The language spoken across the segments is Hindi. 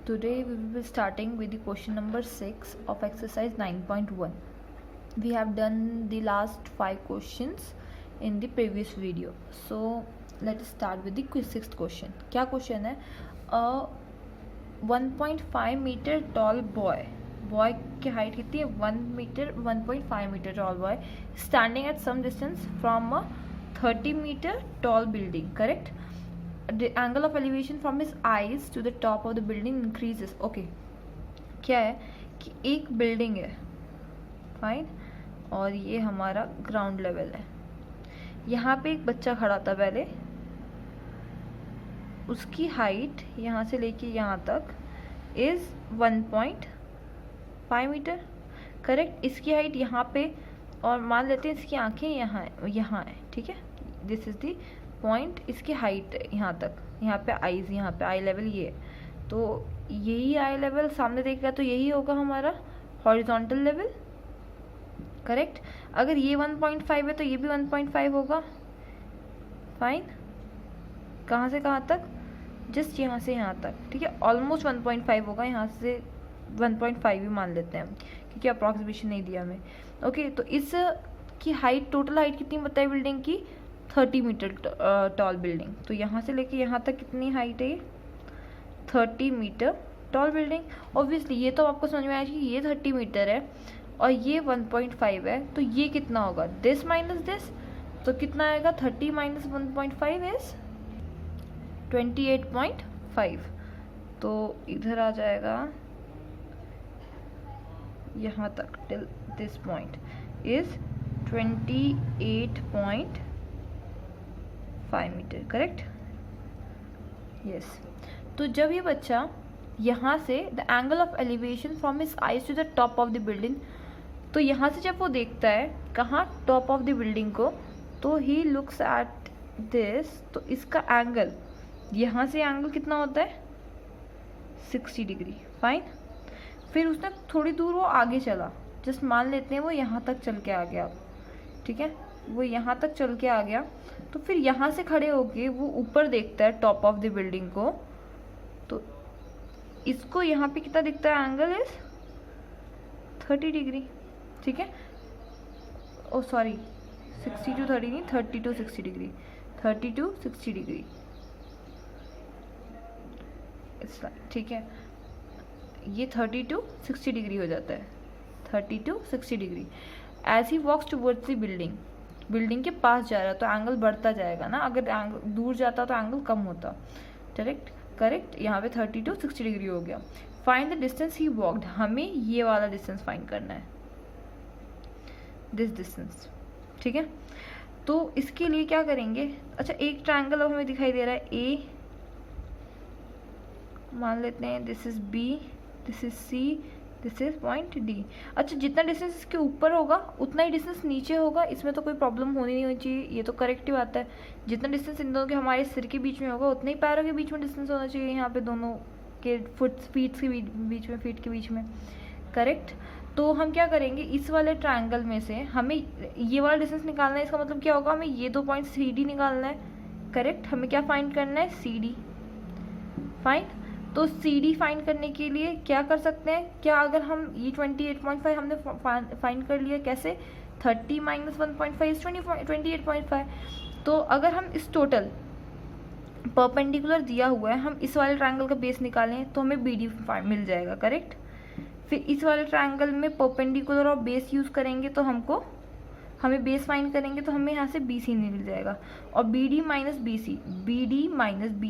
Today we will be starting with the question number 6 of exercise 9.1. We have done the last 5 questions in the previous video. So let us start with the sixth question. क्या question है? A 1.5 meter tall boy की हाइट कितनी है? 1.5 meter tall boy standing at some distance from a 30 meter tall building. Correct? The angle of elevation from his eyes to the top of the building increases. Okay, क्या है कि एक बिल्डिंग है, फाइन, और ये हमारा ग्राउंड लेवल है. यहाँ पे एक बच्चा खड़ा था पहले, उसकी हाइट यहाँ से लेके यहाँ तक इज 1.5 मीटर. करेक्ट. इसकी हाइट यहाँ पे, और मान लेते हैं इसकी आंखें यहाँ है. ठीक है, दिस इज दी पॉइंट. इसकी हाइट यहाँ तक, यहाँ पे आईज, यहाँ पे आई लेवल ये है. तो यही आई लेवल सामने देखेगा तो यही होगा हमारा हॉरिजॉन्टल लेवल. करेक्ट. अगर ये 1.5 है तो ये भी 1.5 होगा. फाइन. कहाँ से कहाँ तक? जस्ट यहाँ से यहाँ तक. ठीक है, ऑलमोस्ट 1.5 होगा. यहाँ से 1.5 भी मान लेते हैं क्योंकि अप्रॉक्सीमेशन नहीं दिया हमें. ओके, तो इस की हाइट, टोटल हाइट कितनी बताई बिल्डिंग की? 30 मीटर टॉल बिल्डिंग. तो यहाँ से लेके यहाँ तक कितनी हाइट है? 30 मीटर टॉल बिल्डिंग. ऑब्वियसली ये तो आपको समझ में आया कि ये 30 मीटर है और ये 1.5 है, तो ये कितना होगा? This minus this. तो कितना आएगा? 30 माइनस 1.5 इज 28.5. तो इधर आ जाएगा यहाँ तक, till this point is 28.5 metre. Correct. Yes. तो जब ये बच्चा यहाँ से, the angle of elevation from his eyes to the top of the building, तो यहाँ से जब वो देखता है कहाँ? टॉप ऑफ द बिल्डिंग को, तो ही लुक्स एट दिस. तो इसका एंगल, यहाँ से एंगल कितना होता है? 60 डिग्री. फाइन. फिर उसने थोड़ी दूर वो आगे चला, जस्ट मान लेते हैं वो यहाँ तक चल के आ गया. ठीक है, वो यहाँ तक चल के आ गया. तो फिर यहाँ से खड़े होके वो ऊपर देखता है टॉप ऑफ द बिल्डिंग को, तो इसको यहाँ पे कितना दिखता है? Angle is 30 degree. ठीक है. ओ सॉरी, 60 to 30 नहीं, 30 to 60 डिग्री. 30 to 60 degree. ठीक है, ये 30 to 60 डिग्री हो जाता है. 30 to 60 degree. As he walks towards the building, building के पास जा रहा है तो एंगल बढ़ता जाएगा ना. अगर एंगल दूर जाता तो एंगल कम होता. करेक्ट. करेक्ट. यहाँ पे 30 to 60 डिग्री हो गया. Find the distance he walked. हमें ये वाला डिस्टेंस फाइंड करना है, दिस डिस्टेंस. ठीक है. तो इसके लिए क्या करेंगे? अच्छा, एक ट्रायंगल अब हमें दिखाई दे रहा है. ए मान लेते हैं, this is B, this is C, this is point D. अच्छा, जितना डिस्टेंस इसके ऊपर होगा उतना ही डिस्टेंस नीचे होगा. इसमें तो कोई प्रॉब्लम होनी नहीं होनी चाहिए, ये तो करेक्ट ही बात है. जितना डिस्टेंस इन दोनों के, हमारे सिर के बीच में होगा, उतना ही पैरों के बीच में डिस्टेंस होना चाहिए. यहाँ पे दोनों के फीट के बीच में, फीट के बीच में. करेक्ट. तो हम क्या करेंगे, इस वाले ट्रायंगल में से हमें ये वाला डिस्टेंस निकालना है. इसका मतलब क्या होगा? हमें ये 2 पॉइंट सी डी निकालना है. करेक्ट. हमें क्या फाइंड करना है? C D. फाइन. तो सी डी फाइंड करने के लिए क्या कर सकते हैं? क्या अगर हम ये 28.5 हमने फाइंड कर लिया, कैसे? 30 माइनस 1.5 इज 28.5. तो अगर हम इस टोटल परपेंडिकुलर दिया हुआ है, हम इस वाले ट्रायंगल का बेस निकालें तो हमें बी डी मिल जाएगा. करेक्ट. फिर इस वाले ट्रायंगल में परपेंडिकुलर और बेस यूज़ करेंगे तो हमें बेस फाइंड करेंगे तो हमें यहाँ से बी सी मिल जाएगा. और B D minus B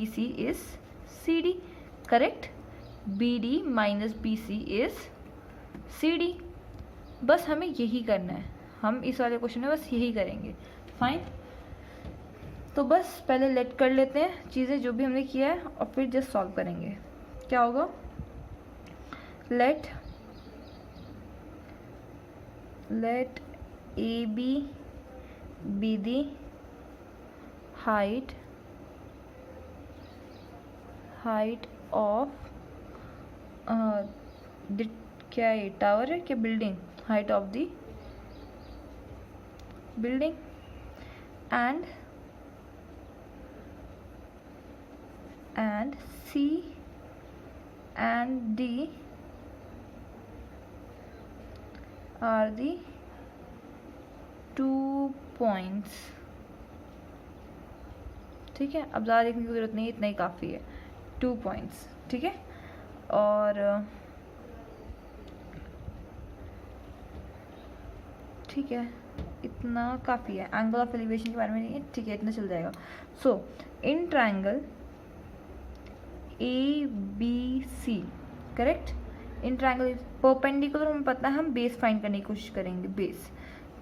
C is C D. Correct. B D minus B C is C D. बस हमें यही करना है. हम इस वाले क्वेश्चन में बस यही करेंगे. फाइन. तो बस पहले लेट कर लेते हैं चीज़ें जो भी हमने किया है और फिर जस्ट सॉल्व करेंगे. क्या होगा? Let A B be the height of क्या है? टावर है क्या? Building. Height of the building. And C and D are the 2 points. ठीक है, अब ज़्यादा देखने की ज़रूरत नहीं है, इतना ही काफ़ी है, 2 points. ठीक है, और ठीक है, इतना काफ़ी है. एंगल ऑफ एलिवेशन के बारे में नहीं है, ठीक है, इतना चल जाएगा. So in triangle ABC, correct, in triangle perpendicular हमें पता है, हम बेस फाइंड करने की कोशिश करेंगे. बेस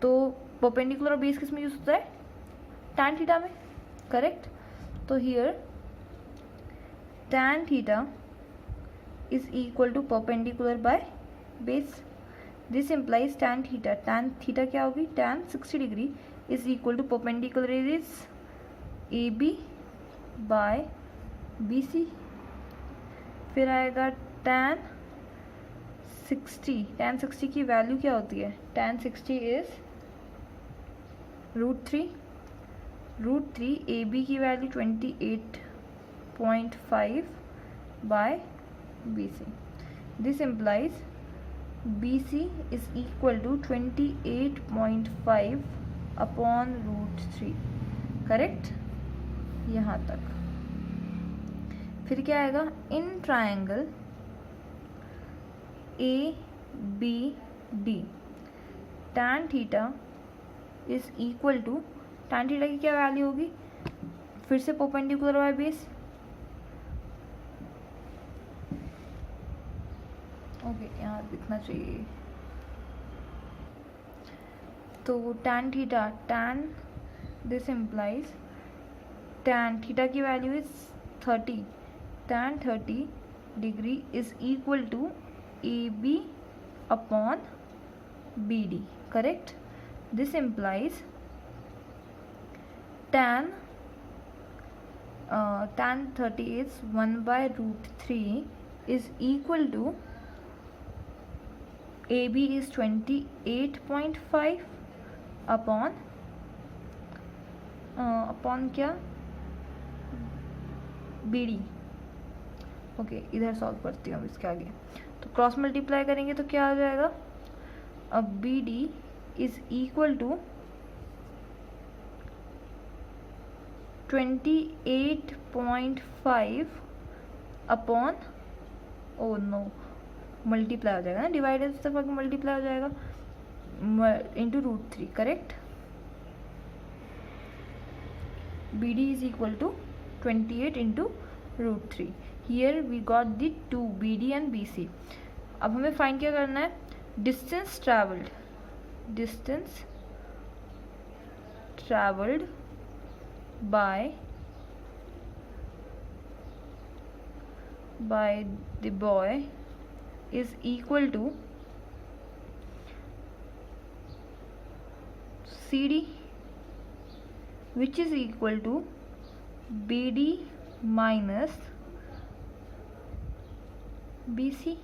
तो परपेंडिकुलर और बेस किस में यूज होता है? टैन थीटा में, करेक्ट. तो here tan theta is equal to perpendicular by base. This implies tan theta क्या होगी? Tan 60 degree is equal to perpendicular is AB by BC. फिर आएगा टैन 60 की वैल्यू क्या होती है? Tan 60 is √3. AB की value 28.5 by BC. This implies BC is equal to 28.5 upon √3. Correct, यहाँ तक. फिर क्या आएगा? In triangle ABD tan theta is equal to, tan theta की क्या वैल्यू होगी? फिर से परपेंडिकुलर बाय बेस. ओके, यहाँ दिखना चाहिए. तो tan theta, this implies tan theta की value is 30. tan 30 degree is equal to AB upon BD. Correct. This implies tan 30 is 1 by √3 is equal to AB is 28.5 upon क्या? BD. ओके, इधर सॉल्व करती हूँ इसके आगे. तो क्रॉस मल्टीप्लाई करेंगे तो क्या आ जाएगा? अब BD is equal to 28.5 upon, oh no, multiply हो जाएगा ना, डिवाइडेड से मल्टीप्लाई हो जाएगा, into √3. Correct. BD is equal to 28 into √3. Here we got the 2 BD and BC. अब हमें फाइंड क्या करना है? Distance travelled by the boy is equal to CD, which is equal to BD minus BC.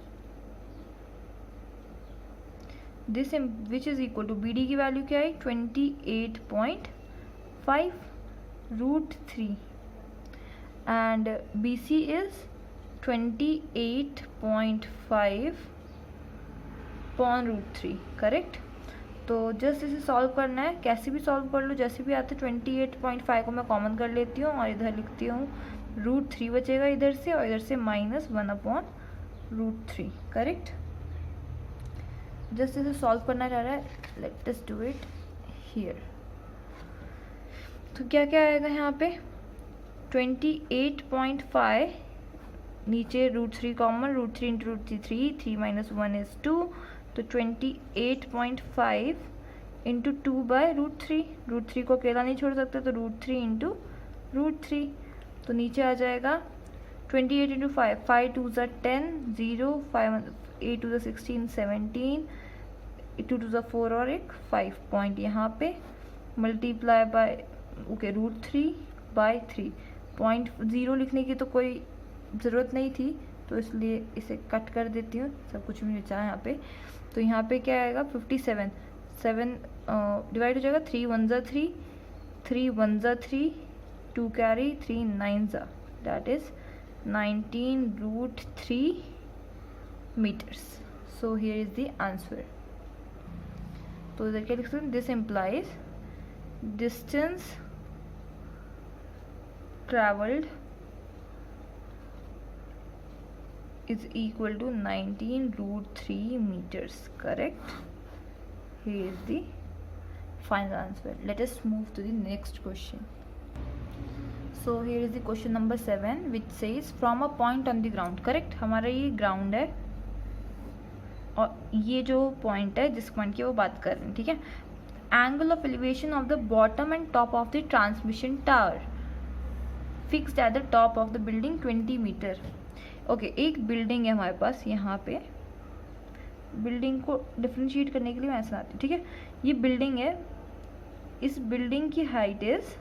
This which is equal to BD की वैल्यू क्या है? 28.5 √3 and BC is 28.5 upon √3. Correct. तो जस्ट इसे सॉल्व करना है, कैसे भी सॉल्व कर लो, जैसे भी आता है. 28.5 को मैं कॉमन कर लेती हूँ और इधर लिखती हूँ √3 बचेगा इधर से, और इधर से -1 अपॉन √3. करेक्ट. जस्ट इसे सॉल्व करना चाह रहा है. Let us do it here. तो क्या क्या आएगा यहाँ पे? 28.5, नीचे √3 कॉमन, √3 इंटू √3, 3 - 1 इज 2. तो 28.5 इंटू 2 बाय √3 को अकेला नहीं छोड़ सकते, तो √3 इंटू √3. तो नीचे आ जाएगा 28 इंटू 5, 5 2 ज़ा 10, 0, 5 8 2 ज़ा 16, 17, 2 2 ज़ा 4 और एक 5 पॉइंट यहाँ पे मल्टीप्लाई बाय, ओके, √3 बाय 3. 0.0 लिखने की तो कोई ज़रूरत नहीं थी, तो इसलिए इसे कट कर देती हूँ, सब कुछ भी बचा है यहाँ पे. तो यहाँ पे क्या आएगा? 57, 7 डिवाइड हो जाएगा, 3 1 ज़ा 3, 3 1 ज़ा 3, 2 कैरी, 3 9 ज़ा, that is 19 √3 meters. So here is the answer. तो इधर क्या लिख सकते हैं, this implies distance traveled is equal to 19√3 meters. Correct. Here is the final answer. Let us move to the next question. So here is the question number 7 which says from a point on the ground. Correct. हमारा ये ground है और ये जो point है जिस point की वो बात कर रहे हैं, ठीक है. Angle of elevation of the bottom and top of the transmission tower fixed at the top of the building 20 meter. Okay एक बिल्डिंग है हमारे पास, यहाँ पे बिल्डिंग को डिफ्रेंशिएट करने के लिए मैं ऐसा आती हूँ, ठीक है. ये बिल्डिंग है, इस बिल्डिंग की हाइट इज़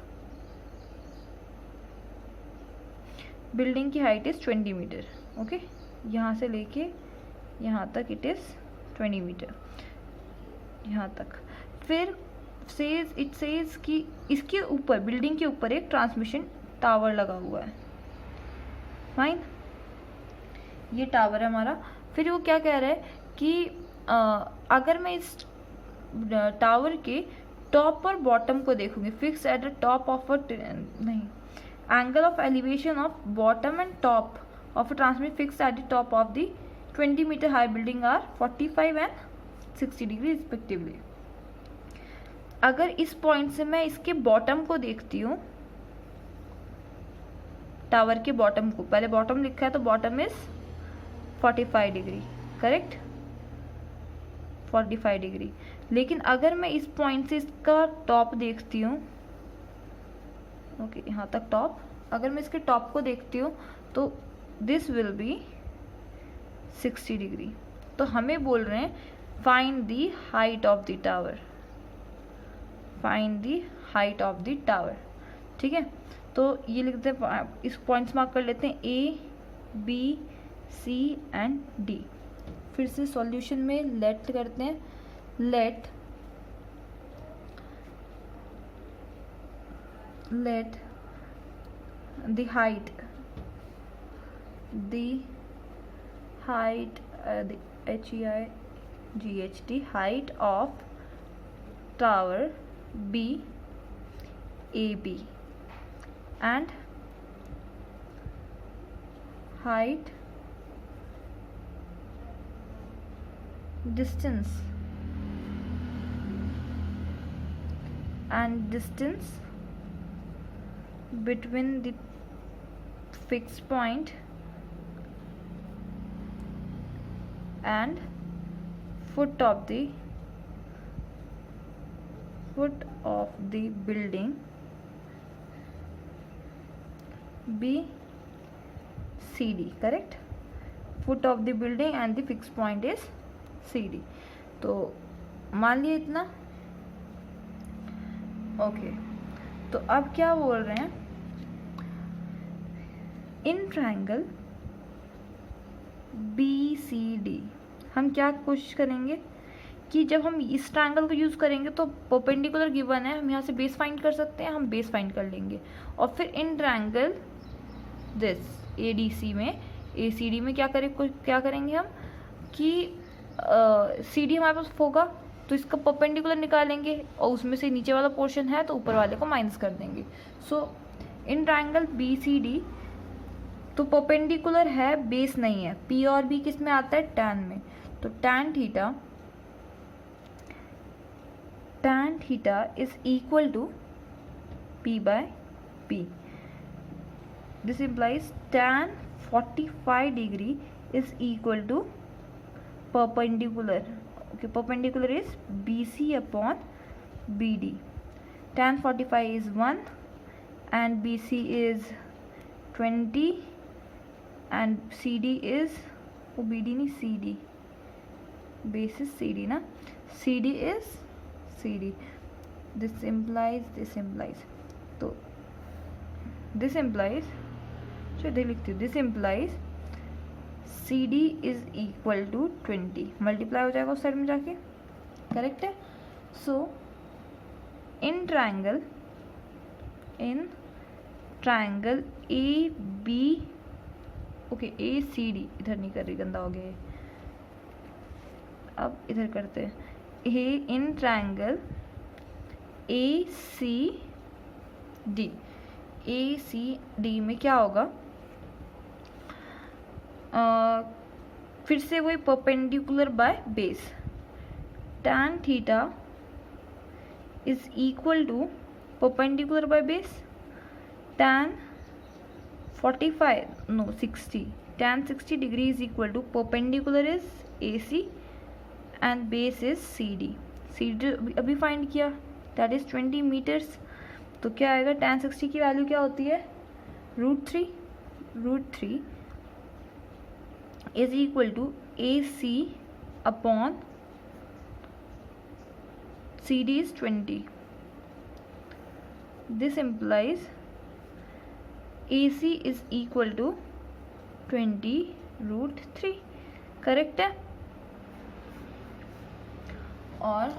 20 मीटर. ओके यहाँ से लेके यहाँ तक इट इज़ 20 मीटर, यहाँ तक. फिर इट सेज कि इसके ऊपर, बिल्डिंग के ऊपर एक ट्रांसमिशन टावर लगा हुआ है. फाइन, ये टावर है हमारा. फिर वो क्या कह रहा है कि अगर मैं इस टावर के टॉप और बॉटम को देखूंगी, fix at the top of angle of elevation of bottom and top of a transmit fix at the top of the 20 metre high building are 45 and 60 degree respectively. अगर इस पॉइंट से मैं इसके बॉटम को देखती हूँ, टावर के बॉटम को, पहले बॉटम लिखा है तो bottom is 45 degree. Correct, 45 degree. लेकिन अगर मैं इस पॉइंट से इसका टॉप देखती हूँ, ओके यहाँ तक टॉप, अगर मैं इसके टॉप को देखती हूँ तो दिस विल बी 60 डिग्री. तो हमें बोल रहे हैं find the height of the tower, find the height of the tower. ठीक है, तो ये लिखते हैं, इस पॉइंट्स मार्क कर लेते हैं A, B, C and D. फिर से सॉल्यूशन में लेट करते हैं. Let the height HEIGHT height of tower B AB and height distance between the fixed point and foot of the building B CD. Correct. Foot of the building and the fixed point is CD. तो मान लिया इतना. ओके, तो अब क्या बोल रहे हैं, इन ट्रायंगल BCD हम क्या कोशिश करेंगे कि जब हम इस ट्रायंगल को यूज़ करेंगे तो परपेंडिकुलर गिवन है, हम यहाँ से बेस फाइंड कर सकते हैं, हम बेस फाइंड कर लेंगे. और फिर इन ट्रायंगल दिस ADC में ACD में क्या करेंगे हम कि CD हमारे पास होगा तो इसका परपेंडिकुलर निकालेंगे और उसमें से नीचे वाला पोर्शन है तो ऊपर वाले को माइनस कर देंगे. सो इन ट्रायंगल BCD तो परपेंडिकुलर है, बेस नहीं है. P और B किस में आता है, tan में. तो tan theta is equal to P/P. This implies tan 45 degree is equal to perpendicular. Okay, perpendicular is BC upon BD. Tan 45 is 1 and BC is 20 and CD is, BD नहीं CD, base is CD ना, CD is CD. This implies तो this implies, चलो लिखती हूँ, this implies CD is equal to 20. Multiply हो जाएगा उस साइड में जाके. करेक्ट है. So in triangle AB, okay ACD, इधर नहीं कर रही, गंदा हो गया. अब इधर करते हैं, ए in triangle A C D में क्या होगा, फिर से वही perpendicular by base, tan theta is equal to perpendicular by base tan 60 degree is equal to perpendicular is AC and base is CD अभी फाइंड किया, that is 20 meters। तो क्या आएगा, tan 60 की वैल्यू क्या होती है, √3 is equal to AC upon CD is 20। this implies AC is equal to 20√3, correct है। और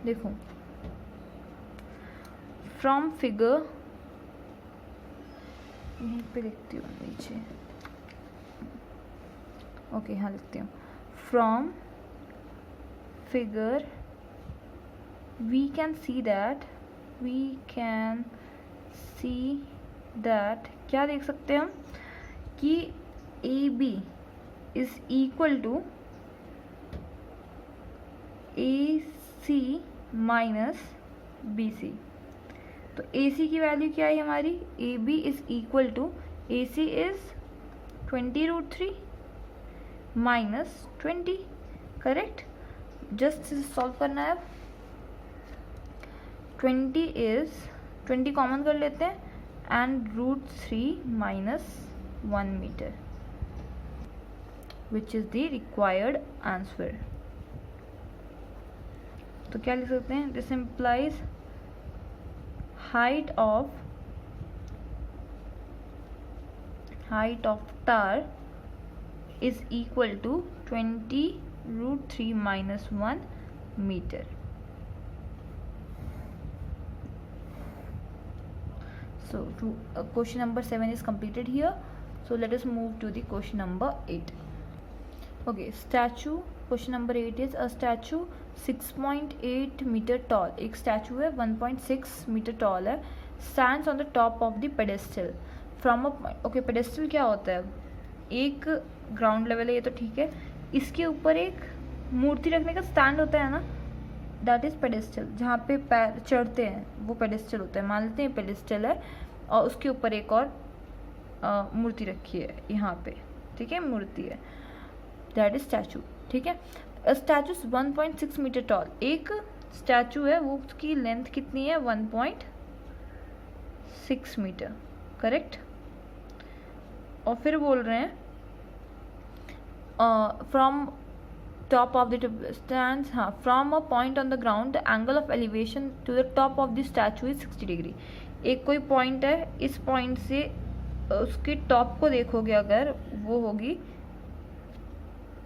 देखो फ्रॉम फिगर, यहीं पे लिखती हूँ नीचे, ओके हाँ लिखती हूँ, from figure we can see that क्या देख सकते हैं हम कि AB is equal to AC minus BC। तो AC की वैल्यू क्या है हमारी, AB is equal to AC is 20√3 minus 20, correct. Just solve करना है। 20 कॉमन कर लेते हैं and √3 minus 1 metre which is the required answer. तो क्या लिख सकते हैं, this implies height of tower is equal to 20√3 minus 1 metre. So question number 7 is completed here. So let us move to the question number 8. Okay, statue. Question number 8 is a statue 6.8 meter tall. एक statue है 1.6 meter tall है, stands on the top of the pedestal from a point. Okay, pedestal क्या होता है, एक ग्राउंड लेवल है ये तो ठीक है, इसके ऊपर एक मूर्ति रखने का स्टैंड होता है ना, दैट इज पेडेस्टल। जहाँ पे पैर चढ़ते हैं वो पेडेस्टल होता है, मान लेते हैं पेडेस्टल है और उसके ऊपर एक और मूर्ति रखी है यहाँ पे, ठीक है, मूर्ति है, दैट इज स्टैचू, ठीक है। स्टैचू 1.6 मीटर टॉल, एक स्टैचू है वो उसकी लेंथ कितनी है 1.6 मीटर, करेक्ट। और फिर बोल रहे हैं from top of the stands, हाँ, from a point on the ground the angle of elevation to the top of the statue is 60 degree। एक कोई पॉइंट है, इस पॉइंट से उसके टॉप को देखोगे अगर, वो होगी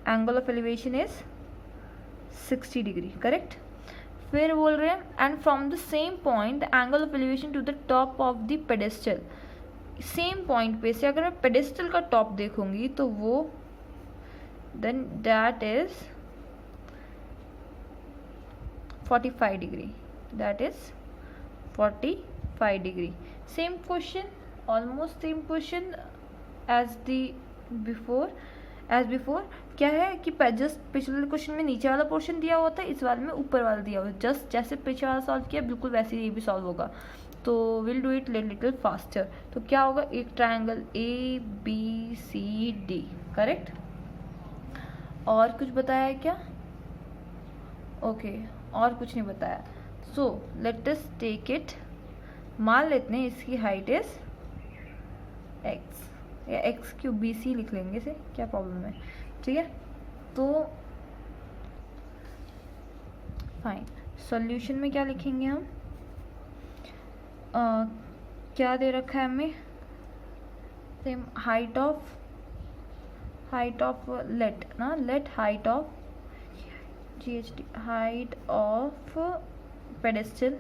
angle of elevation is 60 degree, correct. फिर बोल रहे हैं and from the same point the angle of elevation to the top of the pedestal. Same point पे से अगर मैं पेडेस्टल का टॉप देखूंगी तो वो then that is 45 degree, that is 45 degree। same question, almost same question as the before क्या है कि जस्ट पिछले क्वेश्चन में नीचे वाला पोर्शन दिया हुआ था, इस वाले में ऊपर वाला दिया हुआ है, जस्ट जैसे पिछले वाला सॉल्व किया बिल्कुल वैसे ही ये भी सॉल्व होगा। तो will do it little faster. तो क्या होगा, एक ट्रायंगल ABCD, करेक्ट। और कुछ बताया है क्या, ओके और कुछ नहीं बताया। So let us take it, मान लेते हैं इसकी हाइट इज x या x³ BC लिख लेंगे, इसे क्या प्रॉब्लम है, ठीक है। तो फाइन, सॉल्यूशन में क्या लिखेंगे हम, क्या दे रखा है हमें, same height of let height of height of pedestal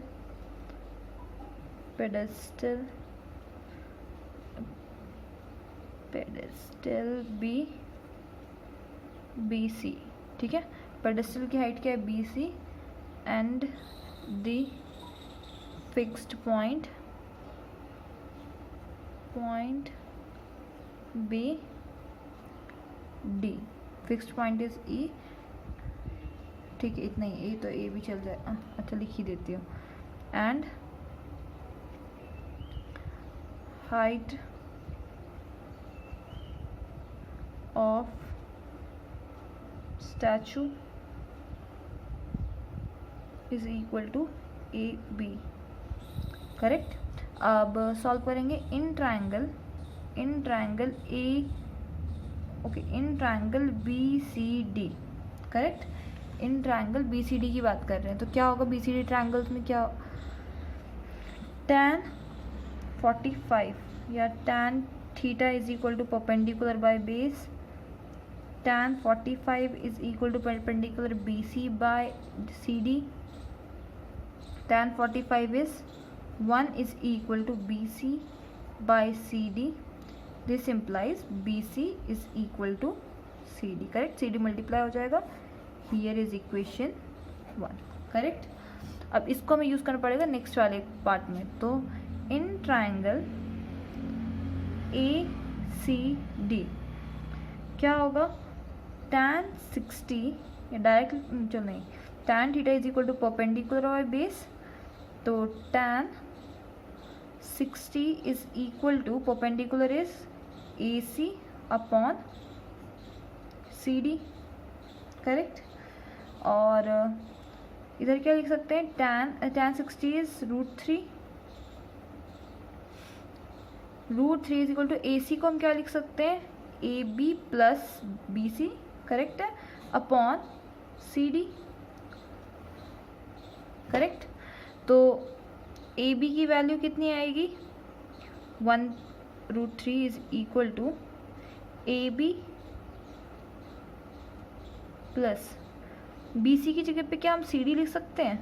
B BC, ठीक है। पेडेस्टल की हाइट क्या है? BC and the fixed point BD, fixed point is E, ठीक है। इतना ही, तो A भी चल जाए, अच्छा लिख ही देती हूँ। And height of statue is equal to AB, correct. अब सॉल्व करेंगे in triangle A, okay, in triangle BCD, correct. In triangle BCD की बात कर रहे हैं, तो क्या होगा BCD ट्रायंगल्स में? क्या tan 45 या tan theta is equal to perpendicular by base, tan 45 is equal to perpendicular BC by CD, tan 45 is 1 is equal to BC by CD. This implies BC is equal to CD, correct। CD multiply हो जाएगा। Here is equation 1, correct। अब इसको हमें यूज़ करना पड़ेगा नेक्स्ट वाले पार्ट में। तो इन ट्रायंगल ACD क्या होगा? tan 60 या डायरेक्टली चलो नहीं, tan theta is equal to perpendicular by base, तो tan 60 is equal to perpendicular is AC upon CD, correct. और इधर क्या लिख सकते हैं? tan 60 is √3 is equal to AC को हम क्या लिख सकते हैं? AB प्लस BC, करेक्ट है, अपॉन CD, करेक्ट। तो AB की वैल्यू कितनी आएगी? 1√3 इज equal to AB plus BC की जगह पे क्या हम CD लिख सकते हैं?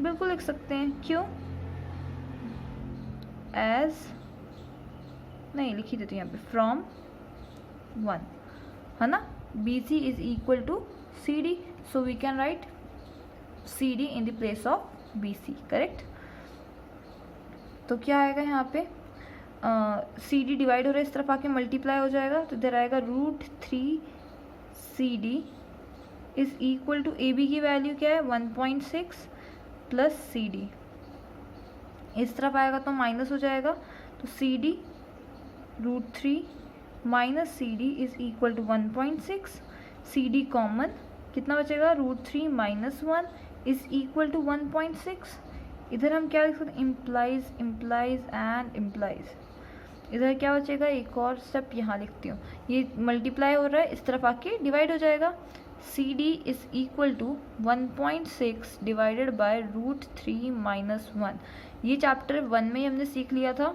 बिल्कुल लिख सकते हैं। क्यों? एज नहीं लिखी देती यहाँ पे, फ्रॉम 1, है ना। BC is equal to CD, so we can write CD in the place of BC, correct. तो क्या आएगा यहाँ पे? CD डिवाइड हो रहा है, इस तरफ आके मल्टीप्लाई हो जाएगा, तो इधर आएगा √3 CD is equal to AB की वैल्यू क्या है? 1.6 प्लस CD, इस तरफ आएगा तो माइनस हो जाएगा, तो CD √3 minus CD is equal to 1.6, CD common, कितना बचेगा? √3 माइनस 1 इज इक्वल टू 1.6। इधर हम क्या लिख सकते हैं? Implies and implies. इधर क्या बचेगा? एक और स्टेप यहाँ लिखती हूँ, ये मल्टीप्लाई हो रहा है, इस तरफ आके डिवाइड हो जाएगा। CD is equal to 1.6 divided by √3 minus 1। ये चैप्टर 1 में हमने सीख लिया था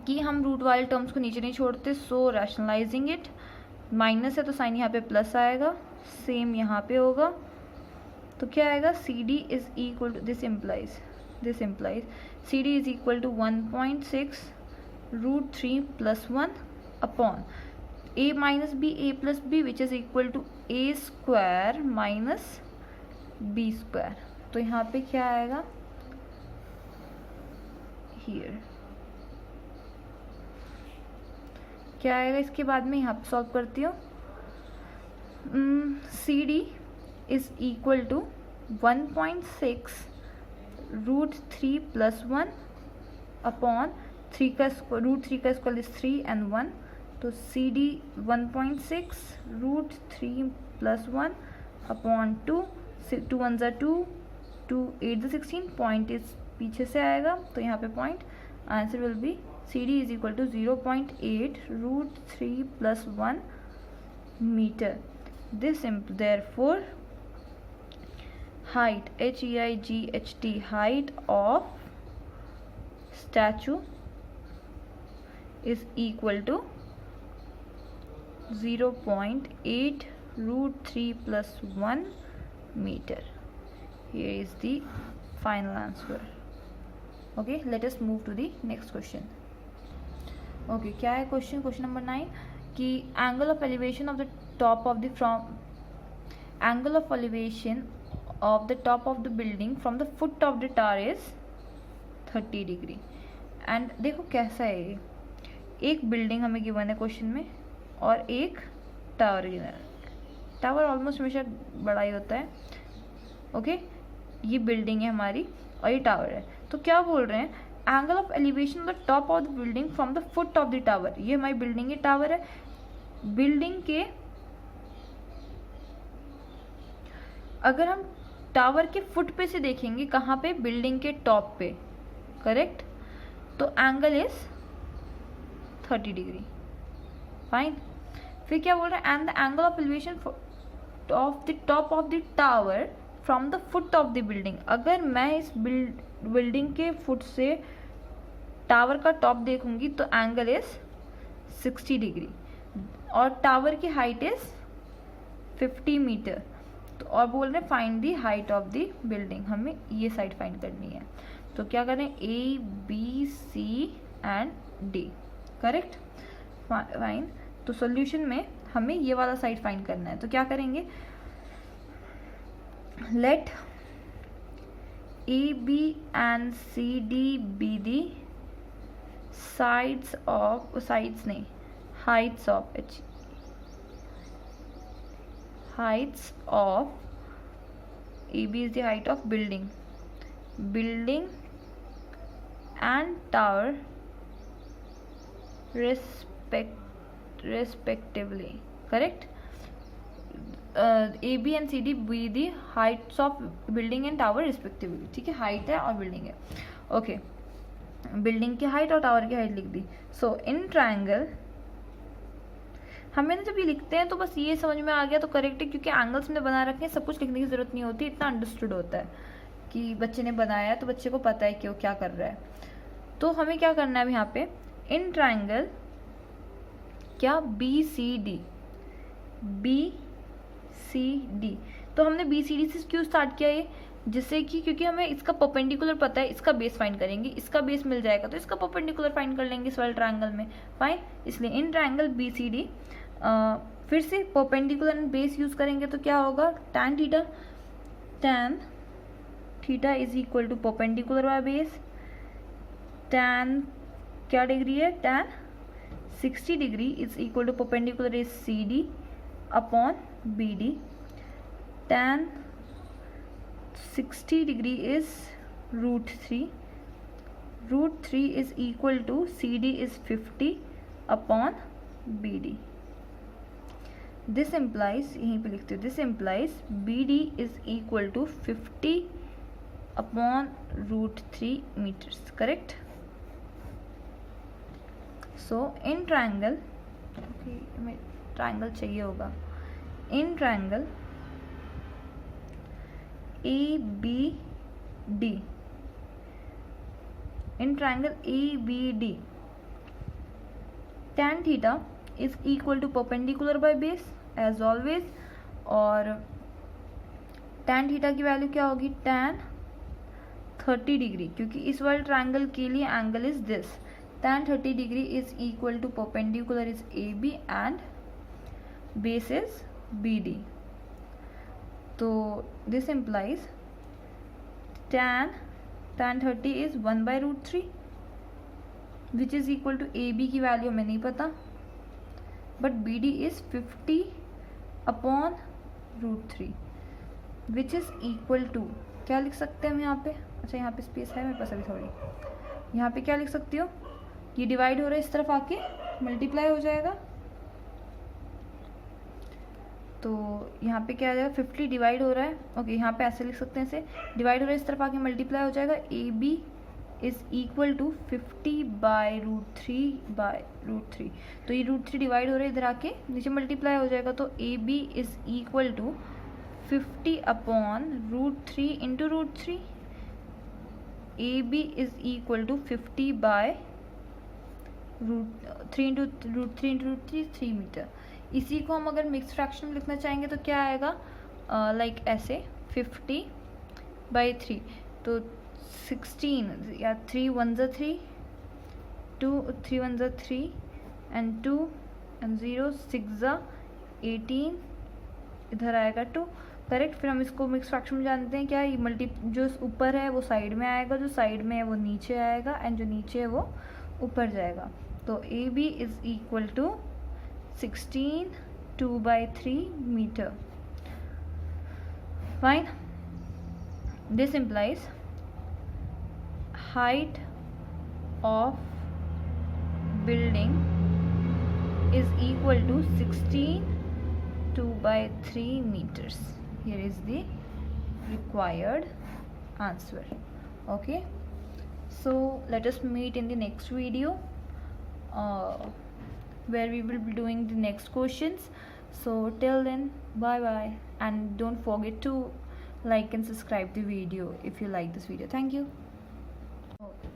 कि हम रूट वाले टर्म्स को नीचे नहीं छोड़ते, सो रैशनलाइजिंग इट, माइनस है तो साइन यहाँ पे प्लस आएगा, सेम यहाँ पे होगा, तो क्या आएगा? CD is equal to this implies CD is equal to 1.6 √3 plus 1 upon A minus B, A plus B which is equal to A square minus B square. तो यहाँ पे क्या आएगा? हियर क्या आएगा? इसके बाद में यहाँ पे सॉल्व करती हूँ। CD is equal to 1.6 √3 plus 1 upon √3 का स्क्वायर इज 3 एंड 1, तो CD 1.6 √3 प्लस 1 अपॉन 2, 2 1 ज़ा 2, 2 8 ज़ा 16, पॉइंट इज पीछे से आएगा, तो यहाँ पे point, answer will be CD is equal to 0.8 √3 plus 1 metre. This therefore height, HEIGHT, height of statue is equal to 0.8 √3 plus 1 meter. Here is the final answer. Okay, let us move to the next question. Okay, क्या है क्वेश्चन? क्वेश्चन नंबर 9, कि angle of elevation of the top of the angle of elevation of the top of the building from the foot of the tower is 30 degree. And देखो कैसा है ये, एक बिल्डिंग हमें गिवन है क्वेश्चन में और एक टावर गिवन है। टावर ऑलमोस्ट हमेशा बड़ा ही होता है, ओके। ये बिल्डिंग है हमारी और ये टावर है। तो क्या बोल रहे हैं, angle of elevation of the top of the building from the foot of the tower. ये हमारी बिल्डिंग है, टावर है। बिल्डिंग के अगर हम टावर के फुट पे से देखेंगे, कहाँ पे, बिल्डिंग के टॉप पे, करेक्ट, तो एंगल इज 30 डिग्री, फाइन। फिर क्या बोल रहे हैं, and the angle of elevation of the top of the tower from the foot of the building. अगर मैं इस बिल्डिंग के फुट से टावर का टॉप देखूंगी तो एंगल इज 60 डिग्री और टावर की हाइट इज 50 मीटर। तो और बोल रहे हैं find the height of the building, हमें ये साइड फाइंड करनी है। तो क्या करें, A, B, C and D, correct, fine. तो सॉल्यूशन में हमें ये वाला साइड फाइंड करना है। तो क्या करेंगे, late AB and CD be the sides of heights of AB is the height of building and tower respectively, correct. AB and CD be the heights of building and tower respectively, ठीक है, हाइट है और बिल्डिंग है, ओके। बिल्डिंग की हाइट और टावर की हाइट लिख दी। सो इन ट्रायंगल, हमें ना जब ये लिखते हैं तो बस ये समझ में आ गया तो करेक्ट है, क्योंकि एंगल्स में बना रखे हैं, सब कुछ लिखने की जरूरत नहीं होती, इतना अंडरस्टूड होता है कि बच्चे ने बनाया है तो बच्चे को पता है कि वो क्या कर रहा है। तो हमें क्या करना है यहाँ पे, इन ट्रायंगल क्या BCD, तो हमने BCD से क्यों स्टार्ट किया ये, जिससे कि क्योंकि हमें इसका परपेंडिकुलर पता है, इसका बेस फाइंड करेंगे, इसका बेस मिल जाएगा तो इसका परपेंडिकुलर फाइंड कर लेंगे इस वाले ट्रायंगल में, फाइन। इसलिए इन ट्रायंगल BCD फिर से परपेंडिकुलर एंड बेस यूज करेंगे तो क्या होगा, tan theta is equal to perpendicular by base, tan क्या डिग्री है, tan 60 degree is equal to perpendicular is CD upon BD, tan 60 degree is √3 is equal to CD is 50 upon BD. This implies, यहीं पे लिखते हो, this implies BD is equal to 50 upon √3 meters, correct. So in triangle, okay, हमें ट्रायंगल चाहिए होगा, in triangle ABD, in triangle ABD tan theta is equal to perpendicular by base as always, और tan theta की वैल्यू क्या होगी, tan 30 डिग्री, क्योंकि इस वाले ट्रायंगल के लिए angle is this, tan 30 degree is equal to perpendicular is AB and base is BD। तो this implies tan 30 is 1/√3 which is equal to AB की वैल्यू हमें नहीं पता, but BD is 50 upon √3 which is equal to, क्या लिख सकते हैं हम यहाँ पे, अच्छा यहाँ पे स्पेस है मेरे पास अभी थोड़ी, यहाँ पे क्या लिख सकती हो, ये डिवाइड हो रहा है इस तरफ आके मल्टीप्लाई हो जाएगा, तो यहाँ पे क्या आ जाएगा, 50 डिवाइड हो रहा है, ओके, यहाँ पे ऐसे लिख सकते हैं, इसे डिवाइड हो रहा है इस तरफ आके मल्टीप्लाई हो जाएगा, AB इज इक्वल टू 50/√3 तो ये √3 डिवाइड हो रहा है, इधर आके नीचे मल्टीप्लाई हो जाएगा, तो AB is equal to 50 upon √3 into √3, AB is equal to 50/√3 into √3 3 metre. इसी को हम अगर मिक्स फ्रैक्शन में लिखना चाहेंगे तो क्या आएगा, लाइक ऐसे 50/3, तो 16 या 3 1 3 2 3 1 3 एंड 2 एंड 0 6 18, इधर आएगा 2, करेक्ट। फिर हम इसको मिक्स फ्रैक्शन में जानते हैं क्या, ये मल्टी जो ऊपर है वो साइड में आएगा, जो साइड में है वो नीचे आएगा, एंड जो नीचे है वो ऊपर जाएगा। तो A B is equal to 16 2/3 metre. Fine, this implies height of building is equal to 16 2/3 meters. Here is the required answer. Okay, so let us meet in the next video where we will be doing the next questions. So till then, bye bye, and don't forget to like and subscribe the video if you like this video. Thank you.